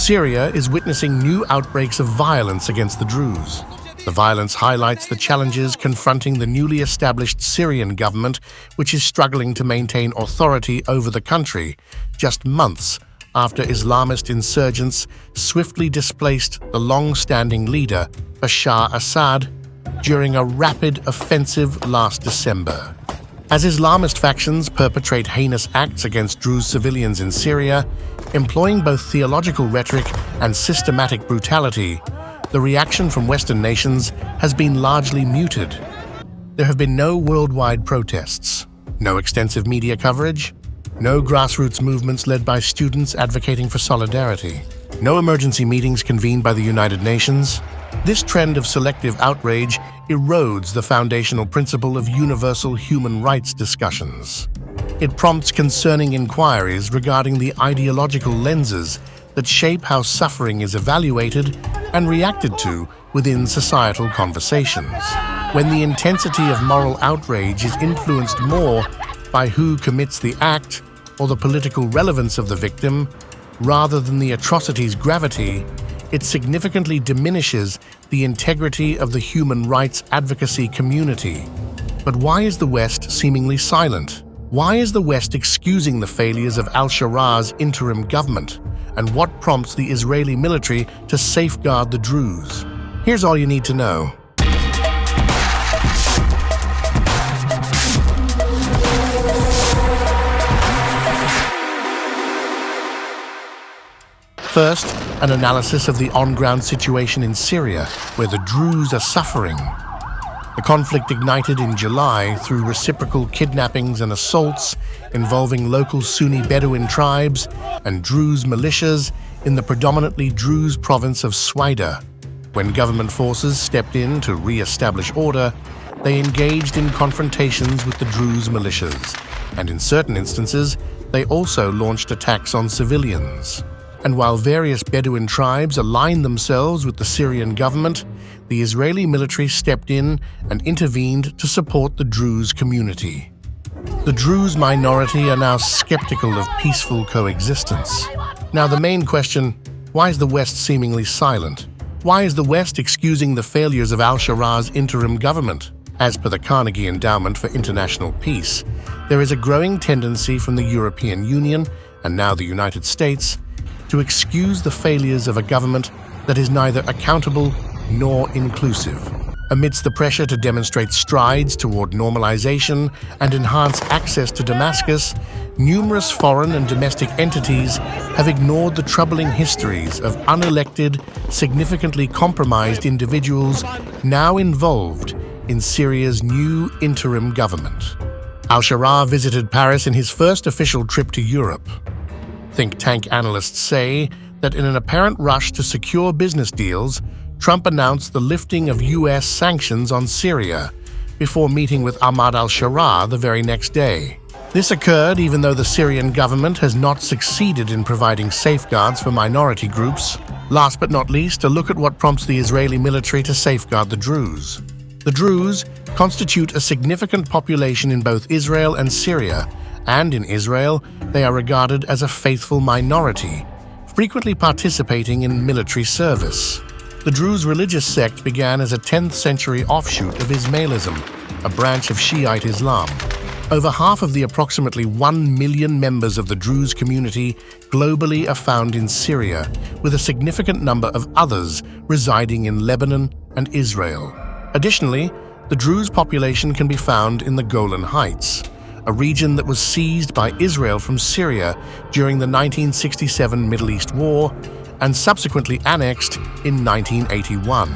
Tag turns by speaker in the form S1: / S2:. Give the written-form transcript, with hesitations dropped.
S1: Syria is witnessing new outbreaks of violence against the Druze. The violence highlights the challenges confronting the newly established Syrian government, which is struggling to maintain authority over the country, just months after Islamist insurgents swiftly displaced the long-standing leader, Bashar Assad, during a rapid offensive last December. As Islamist factions perpetrate heinous acts against Druze civilians in Syria, employing both theological rhetoric and systematic brutality, the reaction from Western nations has been largely muted. There have been no worldwide protests, no extensive media coverage, no grassroots movements led by students advocating for solidarity, no emergency meetings convened by the United Nations. This trend of selective outrage erodes the foundational principle of universal human rights discussions. It prompts concerning inquiries regarding the ideological lenses that shape how suffering is evaluated and reacted to within societal conversations. When the intensity of moral outrage is influenced more by who commits the act or the political relevance of the victim, rather than the atrocity's gravity, it significantly diminishes the integrity of the human rights advocacy community. But why is the West seemingly silent? Why is the West excusing the failures of al-Shaara's interim government? And what prompts the Israeli military to safeguard the Druze? Here's all you need to know. First, an analysis of the on-ground situation in Syria, where the Druze are suffering. The conflict ignited in July through reciprocal kidnappings and assaults involving local Sunni Bedouin tribes and Druze militias in the predominantly Druze province of Swaida. When government forces stepped in to re-establish order, they engaged in confrontations with the Druze militias, and in certain instances, they also launched attacks on civilians. And while various Bedouin tribes aligned themselves with the Syrian government, the Israeli military stepped in and intervened to support the Druze community. The Druze minority are now skeptical of peaceful coexistence. Now the main question, why is the West seemingly silent? Why is the West excusing the failures of al-Shaara's interim government? As per the Carnegie Endowment for International Peace, there is a growing tendency from the European Union, and now the United States, to excuse the failures of a government that is neither accountable nor inclusive. Amidst the pressure to demonstrate strides toward normalization and enhance access to Damascus, numerous foreign and domestic entities have ignored the troubling histories of unelected, significantly compromised individuals now involved in Syria's new interim government. Al-Shaara visited Paris in his first official trip to Europe. Think tank analysts say that in an apparent rush to secure business deals, Trump announced the lifting of U.S. sanctions on Syria before meeting with Ahmad al-Shaara the very next day. This occurred even though the Syrian government has not succeeded in providing safeguards for minority groups. Last but not least, a look at what prompts the Israeli military to safeguard the Druze. The Druze constitute a significant population in both Israel and Syria, and in Israel, they are regarded as a faithful minority, frequently participating in military service. The Druze religious sect began as a 10th century offshoot of Ismailism, a branch of Shiite Islam. Over half of the approximately 1 million members of the Druze community globally are found in Syria, with a significant number of others residing in Lebanon and Israel. Additionally, the Druze population can be found in the Golan Heights, a region that was seized by Israel from Syria during the 1967 Middle East War and subsequently annexed in 1981.